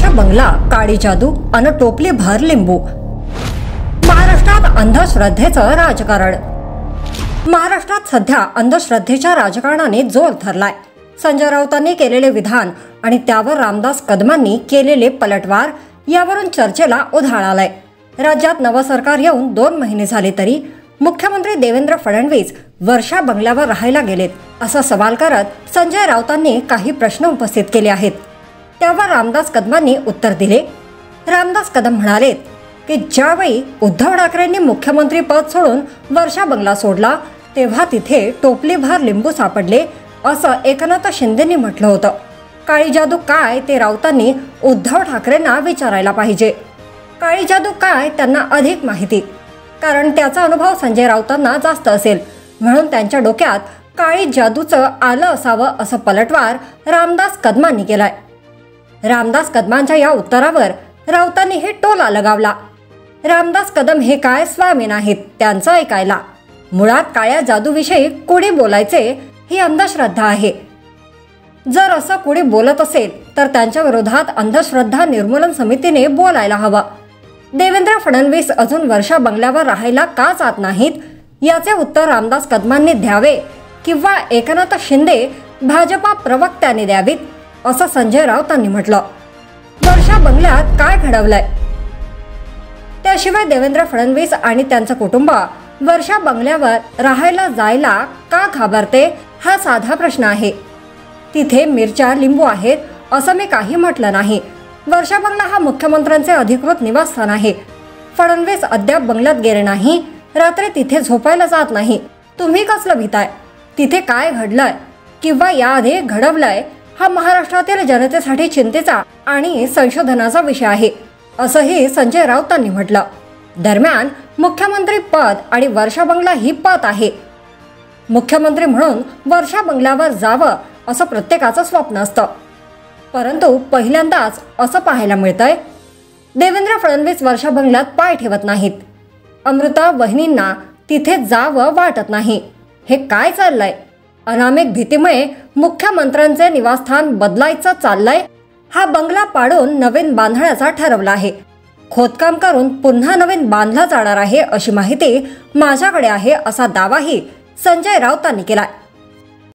वर्षा बंगला, काळी जादू अन टोपली भर लिंबू। महाराष्ट्रात अंधश्रद्धेचं राजकारण। महाराष्ट्रात सध्या अंधश्रद्धेच्या राजकारणाने जोर धरलाय। संजय राऊतांनी केलेले विधान आणि त्यावर रामदास कदमांनी केलेले पलटवार यावरून चर्चेला उधाण आलाय। राज्यात नवं सरकार येऊन 2 महिने झाले तरी मुख्यमंत्री देवेंद्र फडणवीस वर्षा बंगल्यावर राहायला गेलेत असा सवाल करत संजय राऊतांनी काही प्रश्न उपस्थित केले आहेत। त्यावर रामदास कदमांनी उत्तर दिले। रामदास कदम म्हणाले की ज्यावेळी उद्धव ठाकरेंनी मुख्यमंत्री पद सोडून वर्षा बंगला सोडला तेव्हा तिथे टोपलीभर लिंबू सापडले असं एकनाथ शिंदेंनी म्हटलं होतं। काळी जादू काय ते राऊतांनी उद्धव ठाकरेंना विचारायला पाहिजे। काळी जादू काय त्यांना अधिक माहिती, कारण त्याचा अनुभव संजय राऊतांना जास्त असेल, म्हणून त्यांच्या डोक्यात काळी जादूचं आलं असावं असं पलटवार रामदास कदमांनी केलाय। रामदास कदमांच्या या उत्तरावर राऊतांनी हे टोला लगावला। रामदास कदम हे काय स्वामी नाहीत त्यांचं ऐकायला। मुळात काळ्या जादूविषयी कुणी बोलायचे ही अंधश्रद्धा आहे। जर असं कुणी बोलत असेल तर त्यांच्या विरोधात अंधश्रद्धा निर्मूलन समितीने बोलायला हवं। देवेंद्र फडणवीस अजून वर्षा बंगल्यावर राहायला का जात नाहीत याचे उत्तर रामदास कदमांनी द्यावे किंवा एकनाथ शिंदे भाजपा प्रवक्त्यांनी द्यावीत असं संजय राऊतांनी म्हटलं। वर्षा बंगल्यात काय घडवलंय? त्याशिवाय देवेंद्र फडणवीस आणि त्यांचं कुटुंब वर्षा बंगल्यावर राहायला जायला का घाबरते हा साधा प्रश्न आहे। तिथे मिरच्या लिंबू आहेत असं मी काही म्हटलं नाही। वर्षा बंगला हा मुख्यमंत्र्यांचे अधिकृत निवासस्थान आहे। फडणवीस अद्याप बंगल्यात गेले नाही, रात्री तिथे झोपायला जात नाही। तुम्ही कसलं भीताय? तिथे काय घडलंय किंवा याआधी घडवलंय हा महाराष्ट्रातील जनतेसाठी चिंतेचा आणि संशोधनाचा विषय आहे असंही संजय राऊतांनी म्हटलं। दरम्यान मुख्यमंत्री पद आणि वर्षा बंगला ही पद आहे। मुख्यमंत्री म्हणून वर्षा बंगल्यावर जावं असं प्रत्येकाचं स्वप्न असतं, परंतु पहिल्यांदाच असं पाहायला मिळतंय देवेंद्र फडणवीस वर्षा बंगल्यात पाय ठेवत नाहीत। अमृता वहिनींना तिथे जावं वाटत नाही। हे काय चाललंय? अनामिक भीतीमुळे मुख्यमंत्र्यांचे निवासस्थान बदलायचं चाललंय। हा बंगला पाडून नवीन बांधण्याचा ठरवला आहे। खोदकाम करून पुन्हा नवीन बांधला जाणार आहे अशी माहिती माझ्याकडे आहे असा दावाही संजय राऊतांनी केलाय।